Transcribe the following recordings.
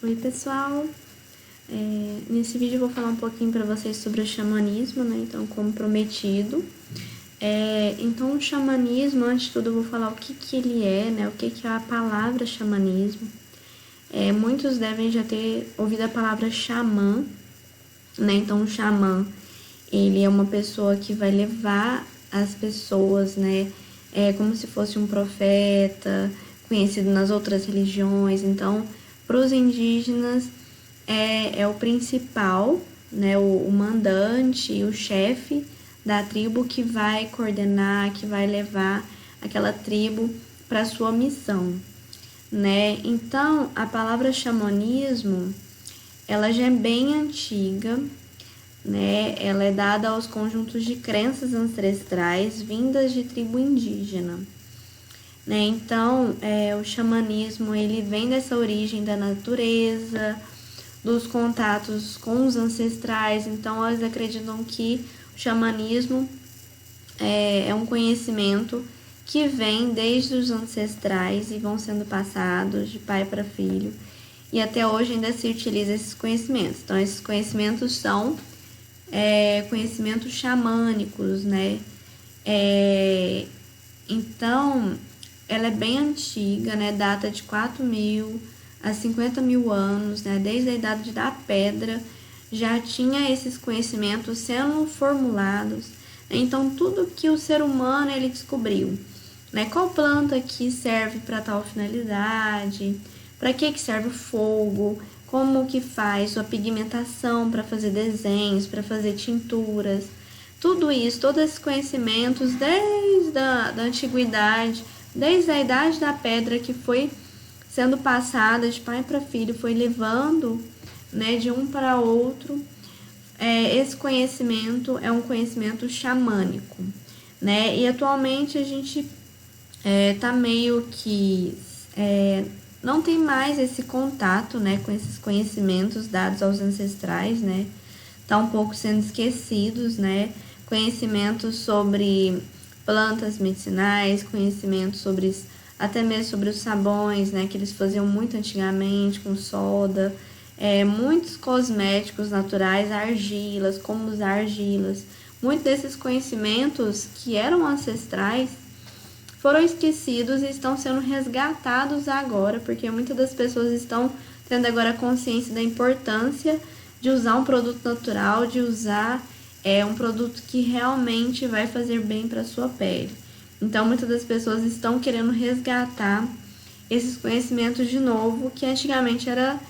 Oi pessoal, nesse vídeo eu vou falar um pouquinho para vocês sobre o xamanismo, né? Então, como prometido. Então, o xamanismo, antes de tudo, eu vou falar o que ele é, né? O que é a palavra xamanismo. Muitos devem já ter ouvido a palavra xamã, né? Então, o xamã, ele é uma pessoa que vai levar as pessoas, né? Como se fosse um profeta, conhecido nas outras religiões. Então, para os indígenas, é o principal, né? O mandante, o chefe da tribo que vai coordenar, que vai levar aquela tribo para sua missão, né? Então, a palavra xamanismo, ela já é bem antiga, né? Ela é dada aos conjuntos de crenças ancestrais vindas de tribo indígena, né? Então, o xamanismo, ele vem dessa origem da natureza, dos contatos com os ancestrais. Então, eles acreditam que o xamanismo é um conhecimento que vem desde os ancestrais e vão sendo passados de pai para filho. E até hoje ainda se utiliza esses conhecimentos. Então, esses conhecimentos são conhecimentos xamânicos, né? Então, ela é bem antiga, né? Data de 4.000 a 50.000 anos, né? Desde a idade da pedra já tinha esses conhecimentos sendo formulados. Então, tudo que o ser humano ele descobriu, né? Qual planta que serve para tal finalidade, para que serve o fogo, como que faz a pigmentação para fazer desenhos, para fazer tinturas, tudo isso, todos esses conhecimentos desde a antiguidade, desde a idade da pedra que foi sendo passada de pai para filho, foi levando, né, de um para outro. Esse conhecimento é um conhecimento xamânico, né? E atualmente a gente tá meio que não tem mais esse contato, né, com esses conhecimentos dados aos ancestrais, né? Tá um pouco sendo esquecidos, né? Conhecimentos sobre plantas medicinais, conhecimentos sobre até mesmo sobre os sabões, né, que eles faziam muito antigamente com soda, muitos cosméticos naturais, argilas, como usar argilas. Muitos desses conhecimentos que eram ancestrais foram esquecidos e estão sendo resgatados agora, porque muitas das pessoas estão tendo agora consciência da importância de usar um produto natural, de usar um produto que realmente vai fazer bem para a sua pele. Então, muitas das pessoas estão querendo resgatar esses conhecimentos de novo, que antigamente era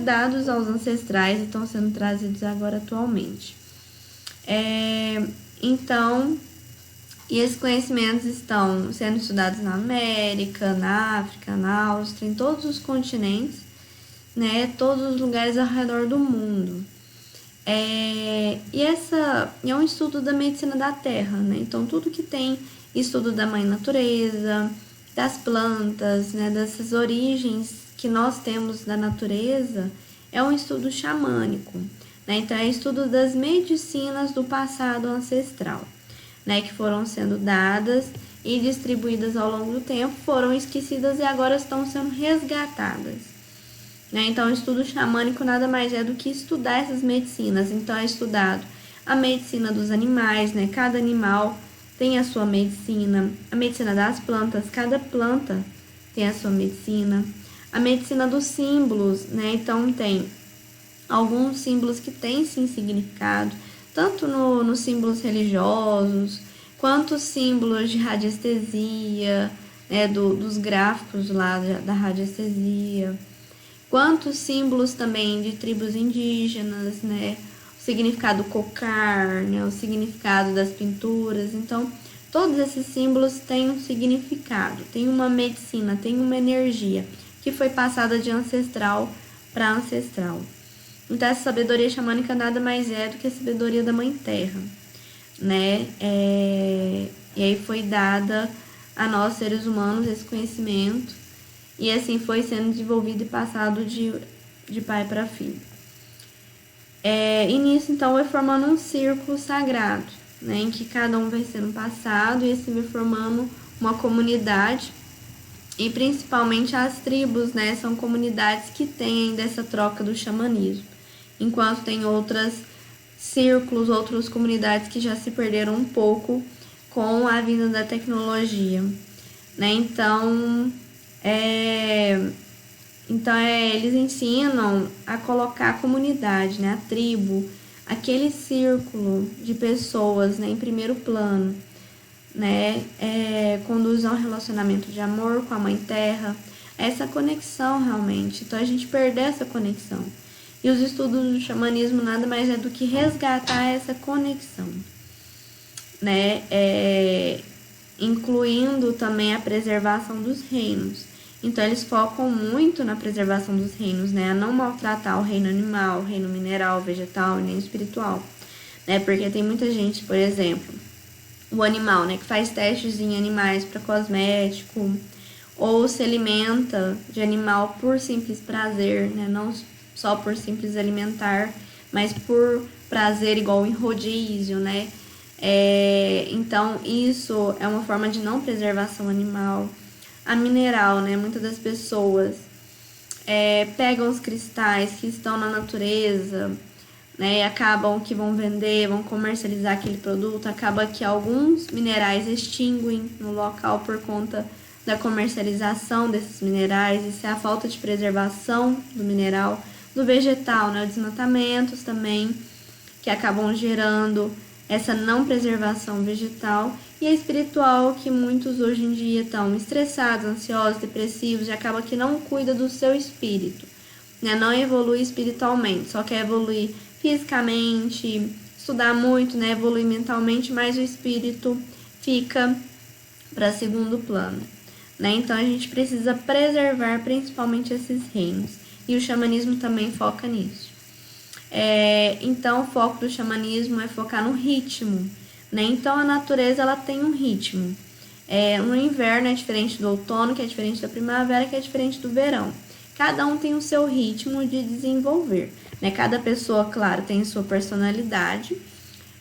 dados aos ancestrais e estão sendo trazidos agora atualmente. Então, e esses conhecimentos estão sendo estudados na América, na África, na Áustria, em todos os continentes, né? Todos os lugares ao redor do mundo. E é um estudo da medicina da terra, né? Então, tudo que tem estudo da mãe natureza, das plantas, né? Dessas origens que nós temos da natureza, é um estudo xamânico, né? Então, é estudo das medicinas do passado ancestral, né, que foram sendo dadas e distribuídas ao longo do tempo, foram esquecidas e agora estão sendo resgatadas, né? Então, o estudo xamânico nada mais é do que estudar essas medicinas. Então, é estudado a medicina dos animais, né? Cada animal tem a sua medicina, a medicina das plantas, cada planta tem a sua medicina, a medicina dos símbolos, né? Então, tem alguns símbolos que têm sim significado, tanto nos símbolos religiosos, quanto os símbolos de radiestesia, né, dos gráficos lá da radiestesia, quanto os símbolos também de tribos indígenas, né, o significado cocar, né, o significado das pinturas. Então, todos esses símbolos têm um significado, têm uma medicina, têm uma energia que foi passada de ancestral para ancestral. Então, essa sabedoria xamânica nada mais é do que a sabedoria da Mãe Terra, né? E aí foi dada a nós, seres humanos, esse conhecimento, e assim foi sendo desenvolvido e passado de pai para filho. E nisso, então, vai formando um círculo sagrado, né? Em que cada um vai sendo passado e assim vai formando uma comunidade E principalmente as tribos, né, são comunidades que têm ainda essa troca do xamanismo, enquanto tem outras círculos, outras comunidades que já se perderam um pouco com a vinda da tecnologia, né? Eles ensinam a colocar a comunidade, né, a tribo, aquele círculo de pessoas, né, em primeiro plano, né, conduz a um relacionamento de amor com a Mãe Terra, essa conexão realmente. Então a gente perde essa conexão. E os estudos do xamanismo nada mais é do que resgatar essa conexão, né, incluindo também a preservação dos reinos. Então eles focam muito na preservação dos reinos, né, a não maltratar o reino animal, o reino mineral, vegetal e nem espiritual, né, porque tem muita gente, por exemplo, o animal, né, que faz testes em animais para cosmético, ou se alimenta de animal por simples prazer, né, não só por simples alimentar, mas por prazer, igual em rodízio, né. Então isso é uma forma de não preservação animal. A mineral, né, muitas das pessoas pegam os cristais que estão na natureza, né, e acabam que vão vender, vão comercializar aquele produto, acaba que alguns minerais extinguem no local por conta da comercialização desses minerais. Isso é a falta de preservação do mineral, do vegetal, né, desmatamentos também, que acabam gerando essa não preservação vegetal, e a espiritual, que muitos hoje em dia estão estressados, ansiosos, depressivos, e acaba que não cuida do seu espírito, né, não evolui espiritualmente, só quer evoluir fisicamente, estudar muito, né, evoluir mentalmente, mas o espírito fica para segundo plano, né? Então a gente precisa preservar principalmente esses reinos, e o xamanismo também foca nisso. Então o foco do xamanismo é focar no ritmo, né? Então a natureza ela tem um ritmo. No inverno é diferente do outono, que é diferente da primavera, que é diferente do verão. Cada um tem o seu ritmo de desenvolver, né? Cada pessoa, claro, tem sua personalidade,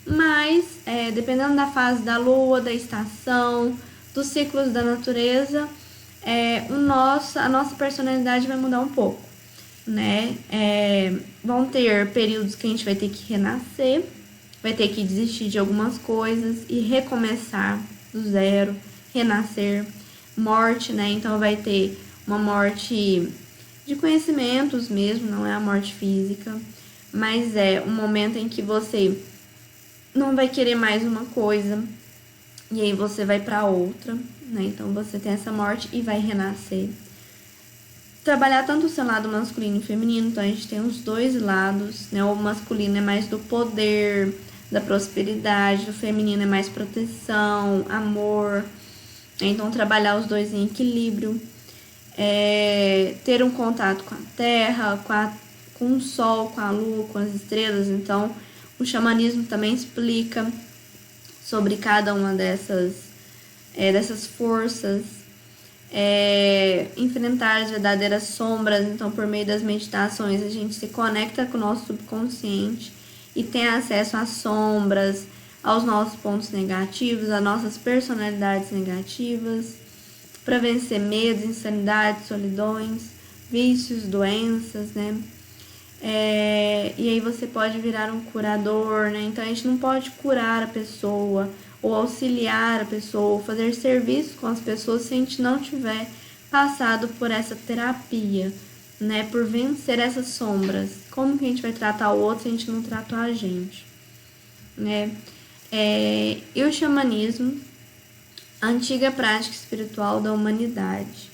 mas dependendo da fase da lua, da estação, dos ciclos da natureza, a nossa personalidade vai mudar um pouco, né? Vão ter períodos que a gente vai ter que renascer, vai ter que desistir de algumas coisas e recomeçar do zero, renascer, morte, né? Então vai ter uma morte de conhecimentos mesmo, não é a morte física, mas é um momento em que você não vai querer mais uma coisa e aí você vai para outra, né? Então você tem essa morte e vai renascer. Trabalhar tanto o seu lado masculino e feminino, então a gente tem os dois lados, né? O masculino é mais do poder, da prosperidade, o feminino é mais proteção, amor. Então trabalhar os dois em equilíbrio, ter um contato com a terra, com o sol, com a lua, com as estrelas. Então o xamanismo também explica sobre cada uma dessas forças. Enfrentar as verdadeiras sombras. Então por meio das meditações a gente se conecta com o nosso subconsciente e tem acesso às sombras, aos nossos pontos negativos, às nossas personalidades negativas, para vencer medos, insanidades, solidões, vícios, doenças, né? E aí você pode virar um curador, né? Então a gente não pode curar a pessoa ou auxiliar a pessoa, ou fazer serviço com as pessoas se a gente não tiver passado por essa terapia, né? Por vencer essas sombras. Como que a gente vai tratar o outro se a gente não tratou a gente, né? E o xamanismo, a antiga prática espiritual da humanidade,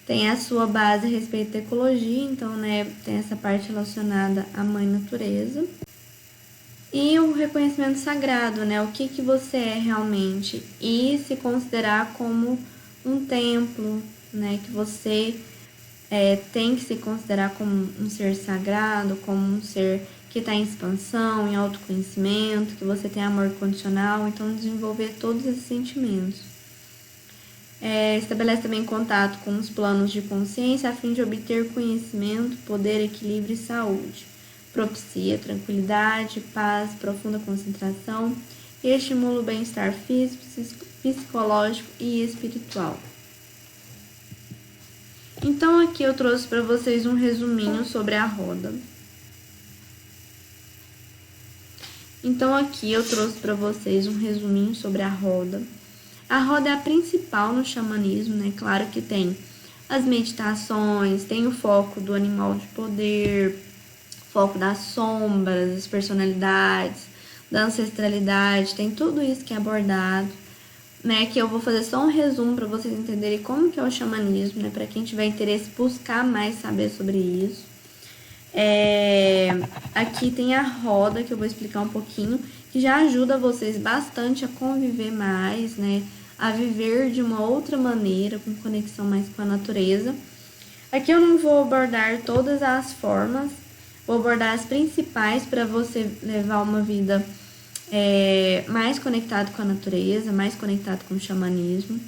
tem a sua base a respeito da ecologia, então, né, tem essa parte relacionada à mãe natureza. E o reconhecimento sagrado, né, o que você é realmente, e se considerar como um templo, né, que você tem que se considerar como um ser sagrado, como um ser que está em expansão, em autoconhecimento, que você tem amor condicional, então desenvolver todos esses sentimentos. Estabelece também contato com os planos de consciência a fim de obter conhecimento, poder, equilíbrio e saúde. Propicia tranquilidade, paz, profunda concentração e estimula o bem-estar físico, psicológico e espiritual. Então aqui eu trouxe para vocês um resuminho sobre a roda. A roda é a principal no xamanismo, né? Claro que tem as meditações, tem o foco do animal de poder, foco das sombras, das personalidades, da ancestralidade, tem tudo isso que é abordado, né? Que eu vou fazer só um resumo para vocês entenderem como que é o xamanismo, né? Para quem tiver interesse, buscar mais saber sobre isso. Aqui tem a roda, que eu vou explicar um pouquinho, que já ajuda vocês bastante a conviver mais, né? A viver de uma outra maneira, com conexão mais com a natureza. Aqui eu não vou abordar todas as formas, vou abordar as principais para você levar uma vida mais conectado com a natureza, mais conectado com o xamanismo.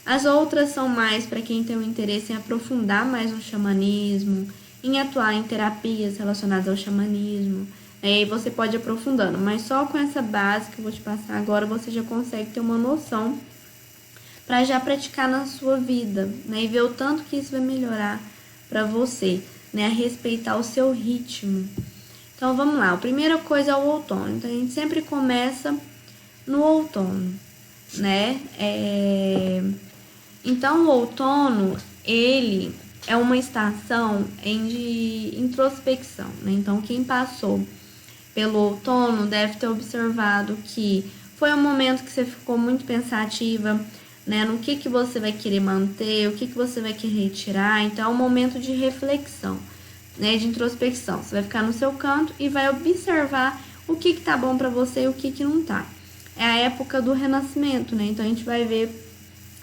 As outras são mais para quem tem um interesse em aprofundar mais no xamanismo, em atuar em terapias relacionadas ao xamanismo. E você pode ir aprofundando, mas só com essa base que eu vou te passar agora, você já consegue ter uma noção para já praticar na sua vida, né? E ver o tanto que isso vai melhorar para você, né? A respeitar o seu ritmo. Então, vamos lá. A primeira coisa é o outono. Então, a gente sempre começa no outono, né? Então, o outono, ele é uma estação de introspecção, né? Então, quem passou pelo outono deve ter observado que foi um momento que você ficou muito pensativa, né? No que você vai querer manter, o que você vai querer retirar. Então, é um momento de reflexão, né? De introspecção. Você vai ficar no seu canto e vai observar o que tá bom para você e o que não tá. É a época do renascimento, né? Então, a gente vai ver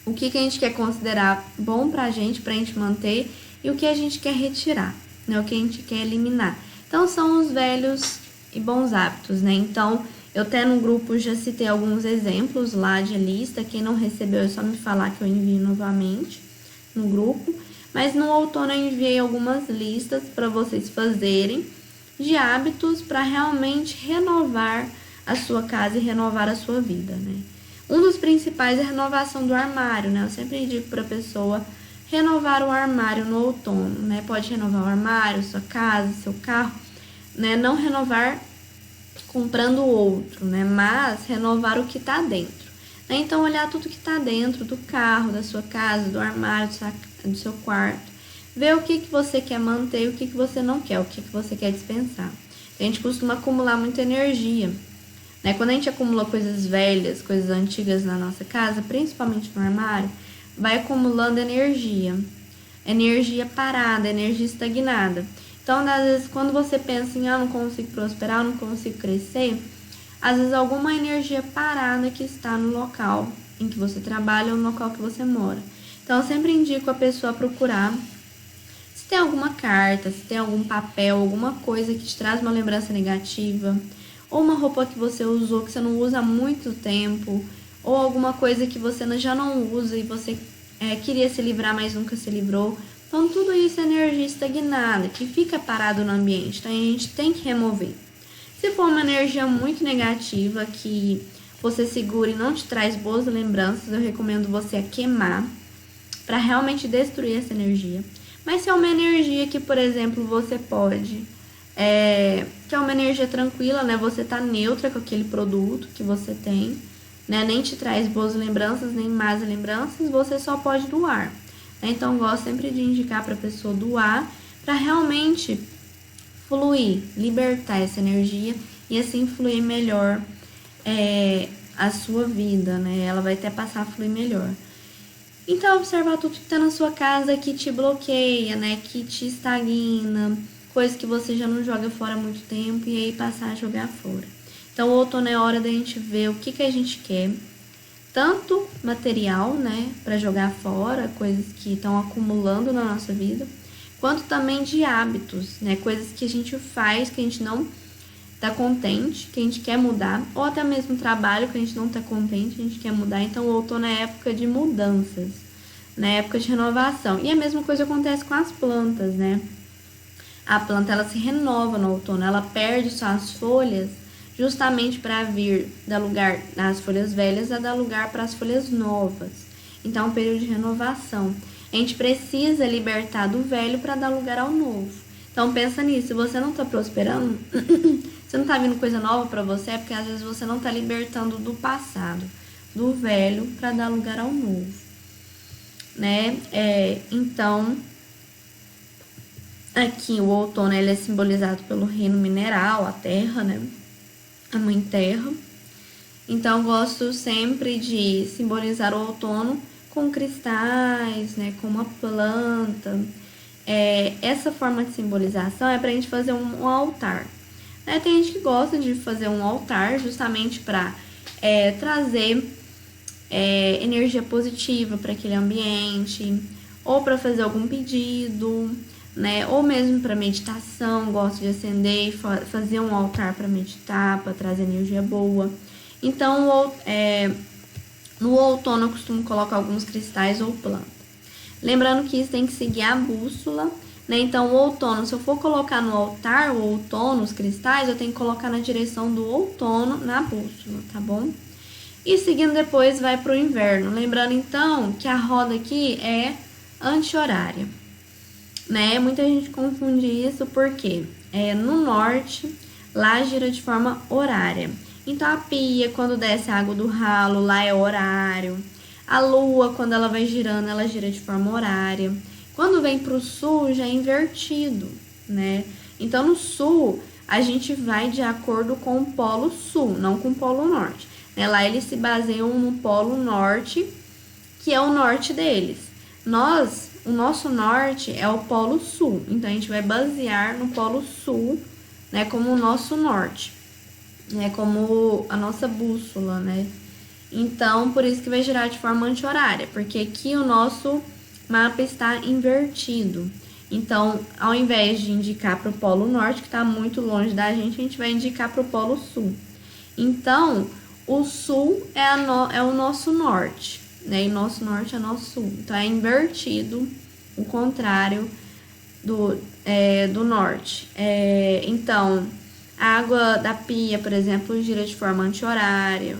o que a gente quer considerar bom pra gente manter e o que a gente quer retirar, né? O que a gente quer eliminar. Então, são os velhos e bons hábitos, né? Então, eu até no grupo já citei alguns exemplos lá de lista. Quem não recebeu é só me falar que eu envio novamente no grupo. Mas no outono eu enviei algumas listas para vocês fazerem de hábitos para realmente renovar a sua casa e renovar a sua vida, né? Um dos principais é a renovação do armário, né? Eu sempre indico para a pessoa renovar o armário no outono, né? Pode renovar o armário, sua casa, seu carro, né? Não renovar comprando outro, né? Mas renovar o que está dentro, né? Então, olhar tudo que está dentro do carro, da sua casa, do armário, do seu quarto. Ver o que você quer manter e o que você não quer, o que você quer dispensar. A gente costuma acumular muita energia, né? Quando a gente acumula coisas velhas, coisas antigas na nossa casa, principalmente no armário, vai acumulando energia parada, energia estagnada. Então, às vezes, quando você pensa em não consigo prosperar, não consigo crescer, às vezes alguma energia parada que está no local em que você trabalha ou no local que você mora. Então, eu sempre indico a pessoa procurar se tem alguma carta, se tem algum papel, alguma coisa que te traz uma lembrança negativa, ou uma roupa que você usou, que você não usa há muito tempo, ou alguma coisa que você já não usa e você queria se livrar, mas nunca se livrou. Então, tudo isso é energia estagnada, que fica parado no ambiente. Então, a gente tem que remover. Se for uma energia muito negativa, que você segura e não te traz boas lembranças, eu recomendo você queimar, para realmente destruir essa energia. Mas se é uma energia que, por exemplo, você pode... que é uma energia tranquila, né? Você tá neutra com aquele produto que você tem, né? Nem te traz boas lembranças, nem más lembranças, você só pode doar. Então, eu gosto sempre de indicar para a pessoa doar, para realmente fluir, libertar essa energia e assim fluir melhor a sua vida, né? Ela vai até passar a fluir melhor. Então, observar tudo que está na sua casa que te bloqueia, né? Que te estagna, coisas que você já não joga fora há muito tempo e aí passar a jogar fora. Então, o outono é hora da gente ver o que a gente quer. Tanto material, né, para jogar fora, coisas que estão acumulando na nossa vida, quanto também de hábitos, né, coisas que a gente faz, que a gente não tá contente, que a gente quer mudar, ou até mesmo trabalho que a gente não tá contente, a gente quer mudar. Então, o outono é época de mudanças, né, época de renovação. E a mesma coisa acontece com as plantas, né? A planta, ela se renova no outono, ela perde suas folhas, justamente para vir dar lugar às folhas velhas a dar lugar para as folhas novas. Então, é um período de renovação. A gente precisa libertar do velho para dar lugar ao novo. Então pensa nisso, se você não está prosperando, se não está vindo coisa nova para você, é porque às vezes você não está libertando do passado, do velho, para dar lugar ao novo, né? Então, aqui o outono ele é simbolizado pelo reino mineral, a terra, né? A mãe terra. Então, eu gosto sempre de simbolizar o outono com cristais, né? Com uma planta. Essa forma de simbolização é para a gente fazer um altar. Né? Tem gente que gosta de fazer um altar justamente para trazer energia positiva para aquele ambiente, ou para fazer algum pedido, né? Ou mesmo para meditação, gosto de acender e fazer um altar para meditar, para trazer energia boa. Então, no outono eu costumo colocar alguns cristais ou plantas. Lembrando que isso tem que seguir a bússola, né? Então, o outono, se eu for colocar no altar o outono, os cristais, eu tenho que colocar na direção do outono na bússola, tá bom? E seguindo depois vai para o inverno. Lembrando então que a roda aqui é anti-horária, né? Muita gente confunde isso porque no norte, lá gira de forma horária. Então a pia, quando desce a água do ralo, lá é horário. A lua, quando ela vai girando, ela gira de forma horária. Quando vem para o sul, já é invertido, né? Então no sul, a gente vai de acordo com o polo sul, não com o polo norte. Lá eles se baseiam no polo norte, que é o norte deles. O nosso norte é o polo sul, então a gente vai basear no polo sul, né, como o nosso norte, né, como a nossa bússola, né? Então, por isso que vai girar de forma anti-horária, porque aqui o nosso mapa está invertido. Então, ao invés de indicar para o polo norte, que está muito longe da gente, a gente vai indicar para o polo sul. Então, o sul é o nosso norte, né? E nosso norte é nosso sul. Então, é invertido, o contrário do norte. Então, a água da pia, por exemplo, gira de forma anti-horária.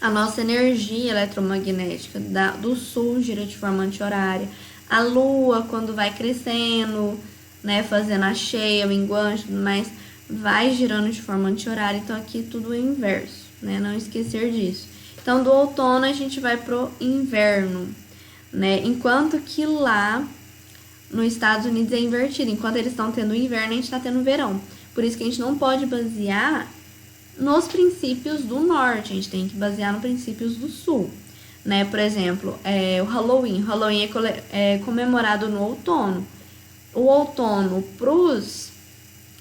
A nossa energia eletromagnética do sul gira de forma anti-horária. A lua, quando vai crescendo, né, fazendo a cheia, minguante e tudo mais, vai girando de forma anti-horária. Então, aqui tudo é inverso, né? Não esquecer disso. Então, do outono a gente vai pro inverno, né? Enquanto que lá nos Estados Unidos é invertido. Enquanto eles estão tendo inverno, a gente está tendo verão. Por isso que a gente não pode basear nos princípios do norte, a gente tem que basear nos princípios do sul, né? Por exemplo, o Halloween. Halloween é comemorado no outono. O outono para os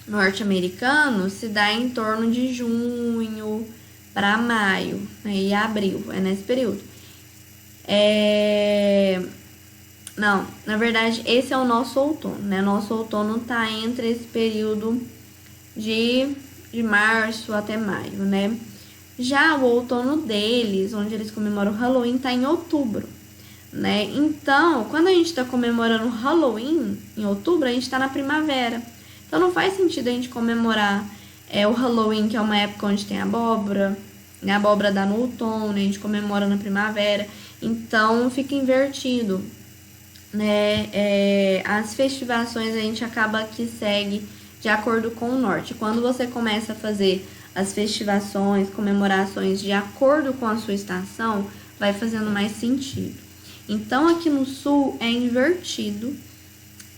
norte-americanos se dá em torno de junho para maio, né? E abril, é nesse período. Não, na verdade, esse é o nosso outono, né? Nosso outono tá entre esse período de março até maio, né? Já o outono deles, onde eles comemoram o Halloween, tá em outubro, né? Então, quando a gente tá comemorando o Halloween em outubro, a gente tá na primavera. Então, não faz sentido a gente comemorar o Halloween, que é uma época onde tem abóbora, né? A abóbora dá no outono, a gente comemora na primavera. Então, fica invertido, né? As festivações a gente acaba que segue de acordo com o norte. Quando você começa a fazer as festivações, comemorações de acordo com a sua estação, vai fazendo mais sentido. Então, aqui no sul é invertido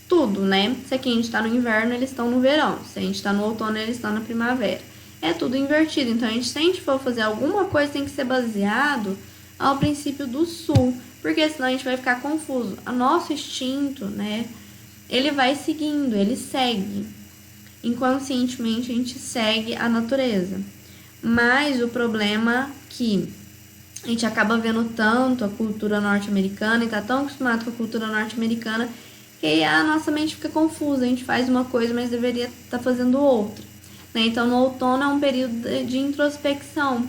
tudo, né? Se aqui a gente tá no inverno, eles estão no verão. Se a gente tá no outono, eles estão na primavera. É tudo invertido. Então, se a gente for fazer alguma coisa, tem que ser baseado ao princípio do sul, porque senão a gente vai ficar confuso. O nosso instinto, né? Ele vai seguindo, ele segue. Inconscientemente a gente segue a natureza. Mas o problema é que a gente acaba vendo tanto a cultura norte-americana e tá tão acostumado com a cultura norte-americana que a nossa mente fica confusa. A gente faz uma coisa, mas deveria estar fazendo outra, né? Então, no outono é um período de introspecção,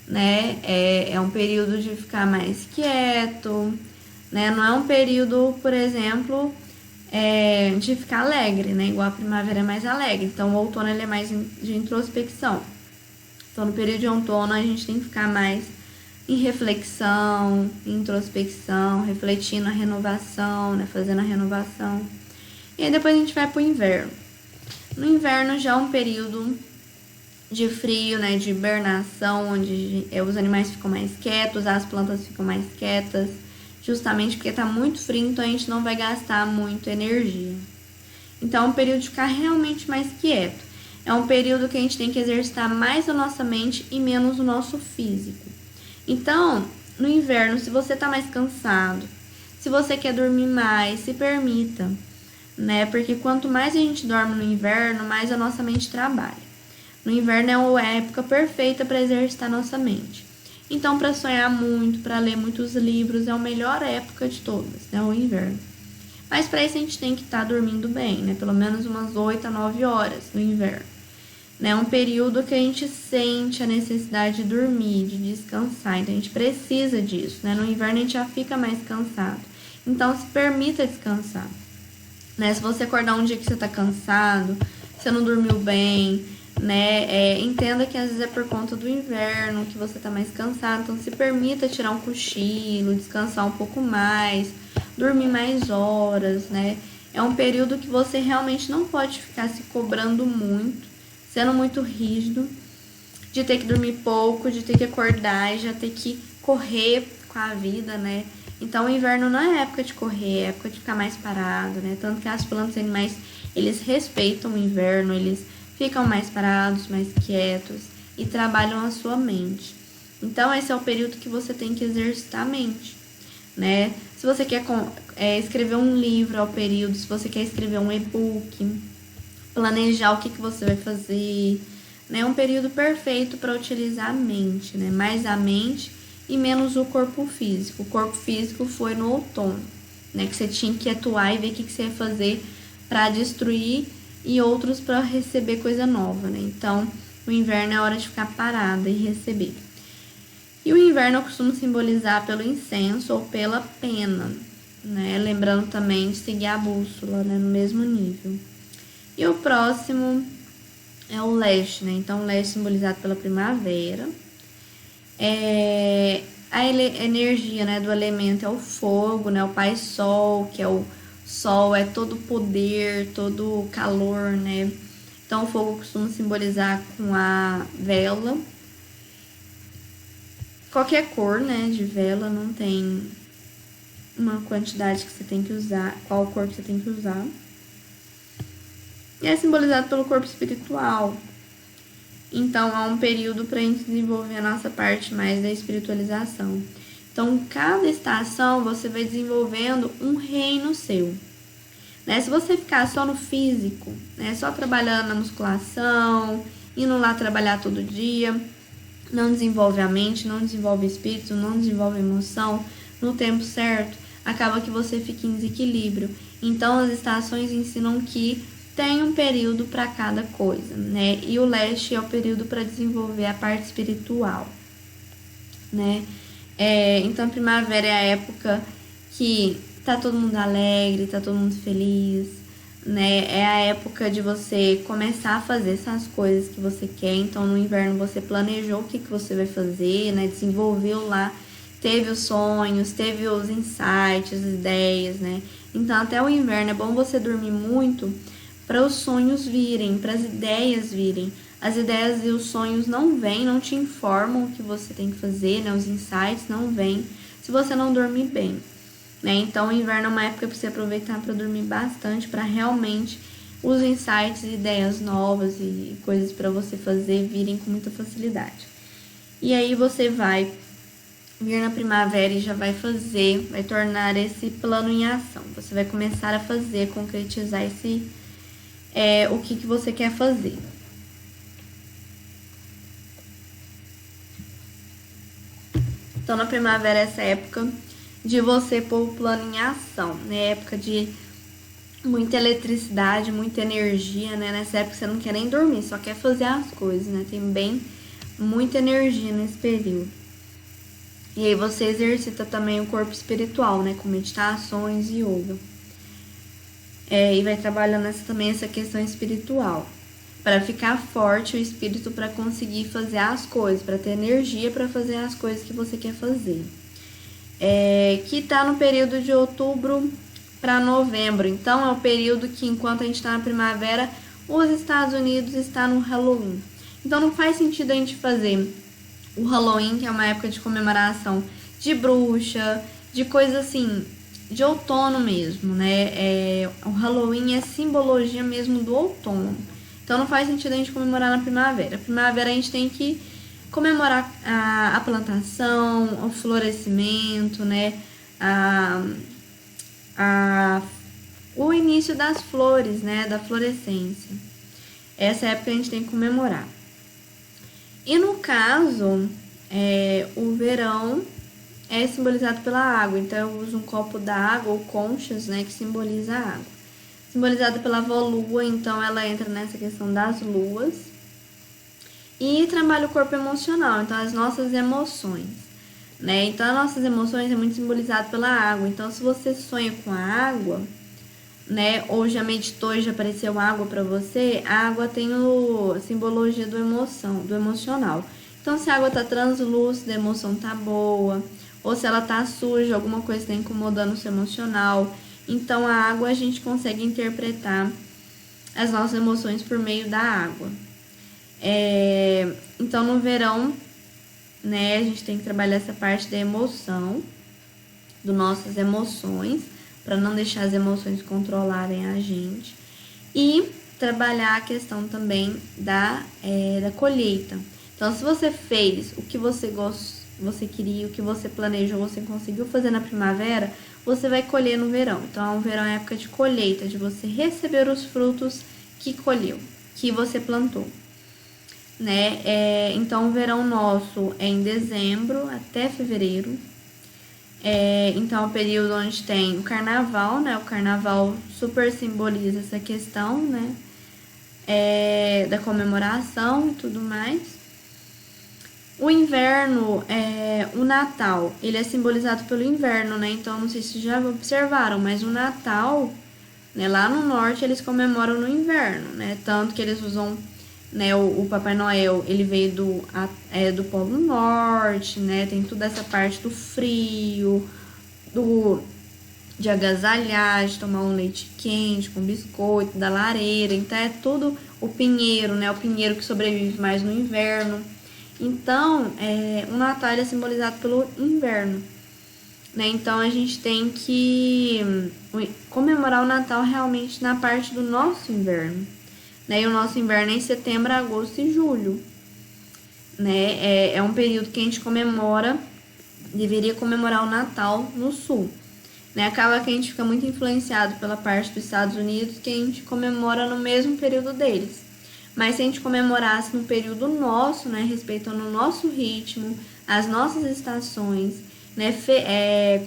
né? É um período de ficar mais quieto, né? Não é um período, por exemplo, de ficar alegre, né? Igual a primavera é mais alegre. Então, o outono ele é mais de introspecção. Então, no período de outono, a gente tem que ficar mais em reflexão, em introspecção, refletindo a renovação, né? Fazendo a renovação. E aí depois a gente vai pro inverno. No inverno já é um período de frio, né? De hibernação, onde os animais ficam mais quietos, as plantas ficam mais quietas, justamente porque tá muito frio, então a gente não vai gastar muito energia. Então é um período de ficar realmente mais quieto. É um período que a gente tem que exercitar mais a nossa mente e menos o nosso físico. Então, no inverno, se você tá mais cansado, se você quer dormir mais, se permita, né? Porque quanto mais a gente dorme no inverno, mais a nossa mente trabalha. No inverno é a época perfeita para exercitar nossa mente. Então, para sonhar muito, para ler muitos livros, é a melhor época de todas, né? O inverno. Mas para isso a gente tem que estar dormindo bem, né? Pelo menos umas 8 a 9 horas no inverno. É um período que a gente sente a necessidade de dormir, de descansar. Então a gente precisa disso, né? No inverno a gente já fica mais cansado. Então se permita descansar, né? Se você acordar um dia que você tá cansado, você não dormiu bem, né? Entenda que às vezes é por conta do inverno que você tá mais cansado. Então se permita tirar um cochilo, descansar um pouco mais, dormir mais horas, né? É um período que você realmente não pode ficar se cobrando muito, sendo muito rígido, de ter que dormir pouco, de ter que acordar e já ter que correr com a vida, né? Então o inverno não é época de correr, é época de ficar mais parado, né? Tanto que as plantas e animais, eles respeitam o inverno, eles ficam mais parados, mais quietos e trabalham a sua mente. Então esse é o período que você tem que exercitar a mente, né? Se você quer escrever um livro ao período, se você quer escrever um e-book, planejar o que você vai fazer, né? É um período perfeito para utilizar a mente, né? Mais a mente e menos o corpo físico. O corpo físico foi no outono, né? Que você tinha que atuar e ver o que você ia fazer para destruir e outros para receber coisa nova, né? Então, o inverno é hora de ficar parada e receber. E o inverno eu costumo simbolizar pelo incenso ou pela pena, né? Lembrando também de seguir a bússola, né? No mesmo nível. E o próximo é o leste, né? Então, o leste simbolizado pela primavera. A energia, né, do elemento é o fogo, né? O pai sol, que é o sol, é todo poder, todo calor, né? Então, o fogo costuma simbolizar com a vela. Qualquer cor, né, de vela, não tem uma quantidade que você tem que usar, qual cor que você tem que usar. E é simbolizado pelo corpo espiritual. Então, há um período para a gente desenvolver a nossa parte mais da espiritualização. Então, cada estação você vai desenvolvendo um reino seu, né? Se você ficar só no físico, né, só trabalhando na musculação, indo lá trabalhar todo dia, não desenvolve a mente, não desenvolve o espírito, não desenvolve a emoção no tempo certo, acaba que você fica em desequilíbrio. Então, as estações ensinam que tem um período para cada coisa, né? E o leste é o período para desenvolver a parte espiritual, né? Então, a primavera é a época que tá todo mundo alegre, tá todo mundo feliz, né? É a época de você começar a fazer essas coisas que você quer. Então, no inverno, você planejou o que você vai fazer, né? Desenvolveu lá, teve os sonhos, teve os insights, as ideias, né? Então, até o inverno é bom você dormir muito para os sonhos virem, para as ideias virem. As ideias e os sonhos não vêm, não te informam o que você tem que fazer, né? Os insights não vêm se você não dormir bem, né? Então, o inverno é uma época para você aproveitar para dormir bastante, para realmente os insights, ideias novas e coisas para você fazer virem com muita facilidade. E aí você vai vir na primavera e já vai tornar esse plano em ação. Você vai começar a fazer, concretizar o que você quer fazer. Então, na primavera é essa época de você pôr o plano em ação, né? Época de muita eletricidade, muita energia, né? Nessa época você não quer nem dormir, só quer fazer as coisas, né? Tem muita energia nesse período. E aí você exercita também o corpo espiritual, né? Com meditações e yoga. E vai trabalhando também essa questão espiritual. para ficar forte o espírito para conseguir fazer as coisas, para ter energia para fazer as coisas que você quer fazer. Que está no período de outubro para novembro. Então é o período que, enquanto a gente está na primavera, os Estados Unidos estão no Halloween. Então não faz sentido a gente fazer o Halloween, que é uma época de comemoração de bruxa, de coisa assim, de outono mesmo, né? O Halloween é simbologia mesmo do outono. Então não faz sentido a gente comemorar na primavera. Primavera a gente tem que comemorar a plantação, o florescimento, né? O início das flores, né? Da florescência. Essa época a gente tem que comemorar. E no caso, o verão é simbolizado pela água. Então eu uso um copo d'água ou conchas, né? Que simboliza a água. Simbolizada pela avó Lua, então ela entra nessa questão das luas. E trabalha o corpo emocional, então as nossas emoções, né? Então as nossas emoções é muito simbolizado pela água. Então se você sonha com a água, né? Ou já meditou e já apareceu água para você, a água tem a simbologia do emocional. Então se a água tá translúcida, a emoção tá boa. Ou se ela tá suja, alguma coisa está incomodando o seu emocional. Então, a água a gente consegue interpretar as nossas emoções por meio da água. Então, no verão, né, a gente tem que trabalhar essa parte da emoção, das nossas emoções, para não deixar as emoções controlarem a gente. E trabalhar a questão também da colheita. Então, se você fez o que você queria, o que você planejou, você conseguiu fazer na primavera, você vai colher no verão. Então, o verão é a época de colheita, de você receber os frutos que colheu, que você plantou, né? Então, o verão nosso é em dezembro até fevereiro. Então, é o período onde tem o carnaval, né? O carnaval super simboliza essa questão, né? Da comemoração e tudo mais. O inverno, o Natal, ele é simbolizado pelo inverno, né? Então, não sei se já observaram, mas o Natal, né, lá no norte, eles comemoram no inverno, né? Tanto que eles usam, né, o Papai Noel, ele veio do Polo Norte, né? Tem toda essa parte do frio, de agasalhar, de tomar um leite quente com biscoito, da lareira. Então, é tudo o pinheiro, né? O pinheiro que sobrevive mais no inverno. Então, o Natal é simbolizado pelo inverno, né? Então, a gente tem que comemorar o Natal realmente na parte do nosso inverno, né? E o nosso inverno é em setembro, agosto e julho, né? É um período que a gente deveria comemorar o Natal no sul, né? Acaba que a gente fica muito influenciado pela parte dos Estados Unidos, que a gente comemora no mesmo período deles. Mas se a gente comemorasse no período nosso, né, respeitando o nosso ritmo, as nossas estações, né,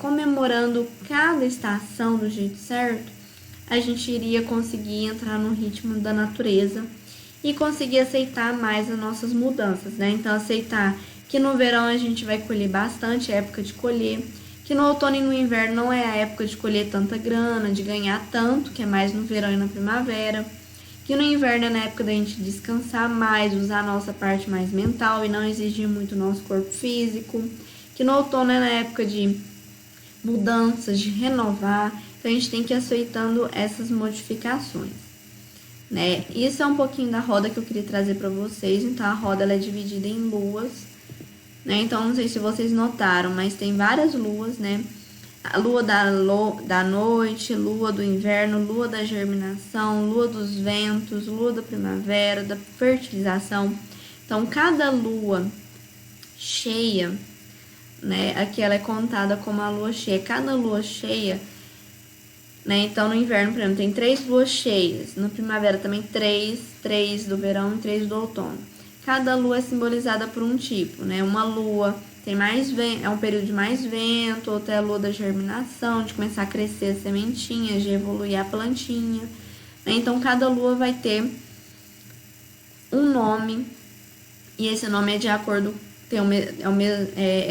comemorando cada estação do jeito certo, a gente iria conseguir entrar no ritmo da natureza e conseguir aceitar mais as nossas mudanças, né? Então, aceitar que no verão a gente vai colher bastante, é época de colher, que no outono e no inverno não é a época de colher tanta grana, de ganhar tanto, que é mais no verão e na primavera. Que no inverno é na época da gente descansar mais, usar a nossa parte mais mental e não exigir muito o nosso corpo físico. Que no outono é na época de mudanças, de renovar. Então a gente tem que ir aceitando essas modificações, né? Isso é um pouquinho da roda que eu queria trazer para vocês. Então a roda ela é dividida em luas, né? Então não sei se vocês notaram, mas tem várias luas, né? A lua da noite, lua do inverno, lua da germinação, lua dos ventos, lua da primavera, da fertilização. Então, cada lua cheia, né? Aqui ela é contada como a lua cheia. Cada lua cheia, né? Então, no inverno, por exemplo, tem 3 luas cheias. Na primavera também 3 do verão e 3 do outono. Cada lua é simbolizada por um tipo, né? Uma lua tem mais vento, é um período de mais vento, outra é a lua da germinação, de começar a crescer as sementinhas, de evoluir a plantinha, né? Então, cada lua vai ter um nome, e esse nome é de acordo,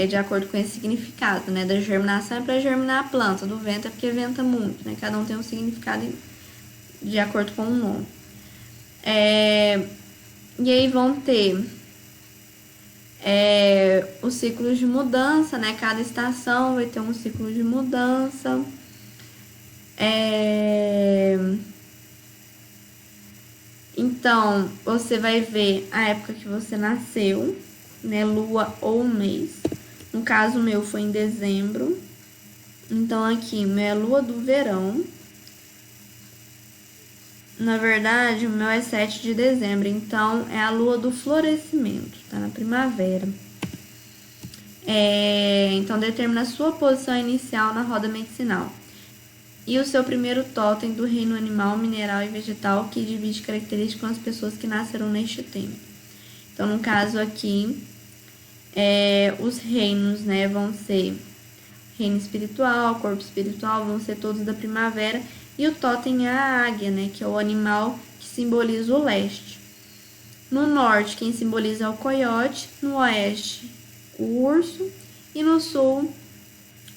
de acordo com esse significado, né? Da germinação é para germinar a planta, do vento é porque venta muito, né? Cada um tem um significado de acordo com o nome. E aí vão ter os ciclos de mudança, né? Cada estação vai ter um ciclo de mudança. Então, você vai ver a época que você nasceu, né? Lua ou mês. No caso, o meu foi em dezembro. Então, aqui, meu é lua do verão. Na verdade, o meu é 7 de dezembro. Então, é a lua do florescimento, tá? Na primavera. Então, determina a sua posição inicial na roda medicinal. E o seu primeiro totem do reino animal, mineral e vegetal, que divide características com as pessoas que nasceram neste tempo. Então, no caso aqui, os reinos, né, vão ser reino espiritual, corpo espiritual, vão ser todos da primavera. E o totem é a águia, né, que é o animal que simboliza o leste. No norte, quem simboliza é o coiote. No oeste, o urso. E no sul,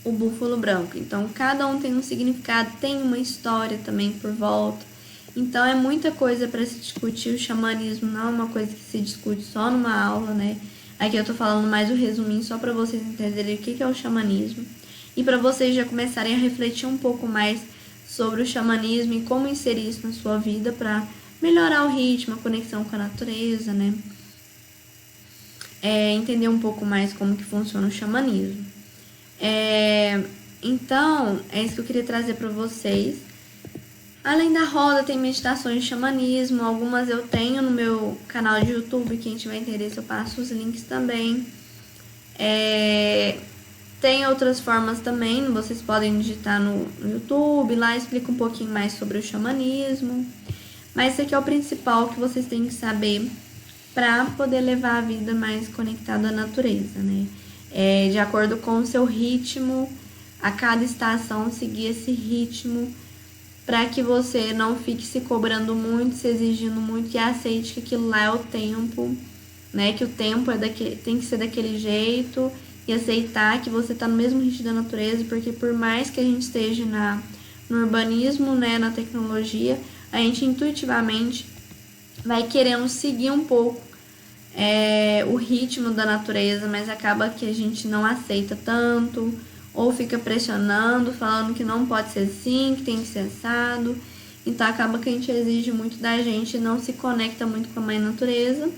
o búfalo branco. Então, cada um tem um significado, tem uma história também por volta. Então, é muita coisa para se discutir. O xamanismo não é uma coisa que se discute só numa aula, né? Aqui eu tô falando mais o resuminho só para vocês entenderem o que é o xamanismo. E para vocês já começarem a refletir um pouco mais sobre o xamanismo e como inserir isso na sua vida para melhorar o ritmo, a conexão com a natureza, né? Entender um pouco mais como que funciona o xamanismo. Então, é isso que eu queria trazer para vocês. Além da roda, tem meditações de xamanismo. Algumas eu tenho no meu canal de YouTube. Quem tiver interesse, eu passo os links também. Tem outras formas também. Vocês podem digitar no YouTube. Lá explica um pouquinho mais sobre o xamanismo. Mas esse aqui é o principal que vocês têm que saber para poder levar a vida mais conectada à natureza, né? De acordo com o seu ritmo, a cada estação seguir esse ritmo, para que você não fique se cobrando muito, se exigindo muito, e aceite que aquilo lá é o tempo, né? Que o tempo tem que ser daquele jeito, e aceitar que você está no mesmo ritmo da natureza, porque por mais que a gente esteja no urbanismo, né, na tecnologia, a gente intuitivamente vai querendo seguir um pouco o ritmo da natureza, mas acaba que a gente não aceita tanto, ou fica pressionando, falando que não pode ser assim, que tem que ser assado. Então acaba que a gente exige muito da gente e não se conecta muito com a mãe natureza.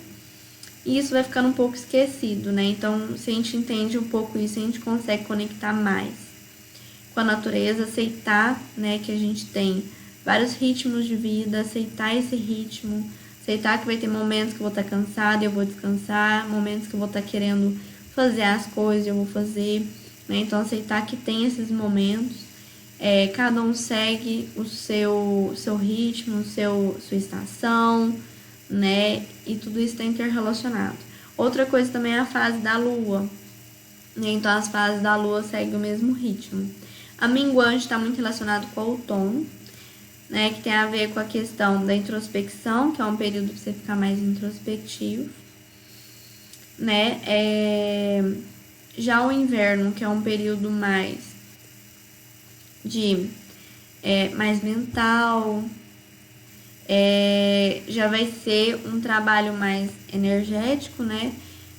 E isso vai ficando um pouco esquecido, né? Então, se a gente entende um pouco isso, a gente consegue conectar mais com a natureza, aceitar, né, que a gente tem vários ritmos de vida, aceitar esse ritmo, aceitar que vai ter momentos que eu vou estar cansada e eu vou descansar, momentos que eu vou estar querendo fazer as coisas e eu vou fazer, né? Então, aceitar que tem esses momentos, cada um segue o seu ritmo, sua estação, né? E tudo isso está interrelacionado. Outra coisa também é a fase da lua, né? Então, as fases da lua seguem o mesmo ritmo. A minguante está muito relacionado com o outono, né? Que tem a ver com a questão da introspecção, que é um período para você ficar mais introspectivo, né? Já o inverno, que é um período mais mais mental, já vai ser um trabalho mais energético, né?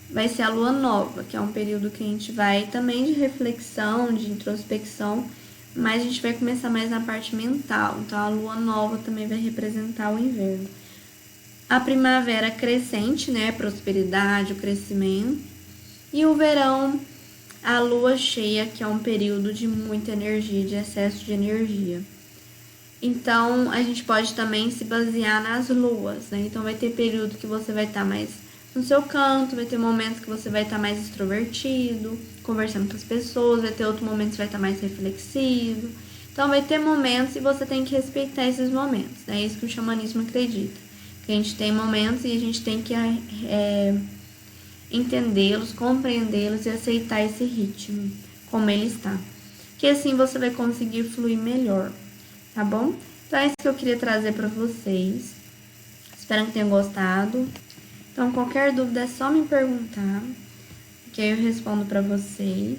Vai ser a lua nova, que é um período que a gente vai também de reflexão, de introspecção, mas a gente vai começar mais na parte mental. Então, a lua nova também vai representar o inverno. A primavera crescente, né? Prosperidade, o crescimento. E o verão, a lua cheia, que é um período de muita energia, de excesso de energia. Então, a gente pode também se basear nas luas, né? Então, vai ter período que você vai estar mais no seu canto, vai ter momentos que você vai estar mais extrovertido, conversando com as pessoas, vai ter outro momento que você vai estar mais reflexivo. Então, vai ter momentos e você tem que respeitar esses momentos, né? É isso que o xamanismo acredita. Que a gente tem momentos e a gente tem que entendê-los, compreendê-los e aceitar esse ritmo, como ele está. Que assim você vai conseguir fluir melhor, tá bom? Então, é isso que eu queria trazer para vocês. Espero que tenham gostado. Então, qualquer dúvida é só me perguntar, que aí eu respondo para vocês.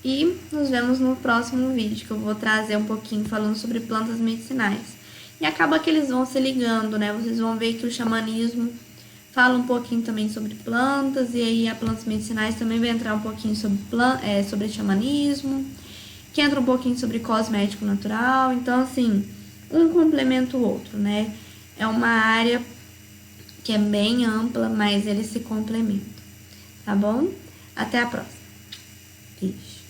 E nos vemos no próximo vídeo, que eu vou trazer um pouquinho falando sobre plantas medicinais. E acaba que eles vão se ligando, né? Vocês vão ver que o xamanismo fala um pouquinho também sobre plantas, e aí a plantas medicinais também vai entrar um pouquinho sobre xamanismo, que entra um pouquinho sobre cosmético natural. Então, assim, um complementa o outro, né? É uma área que é bem ampla, mas eles se complementam, tá bom? Até a próxima. Beijo.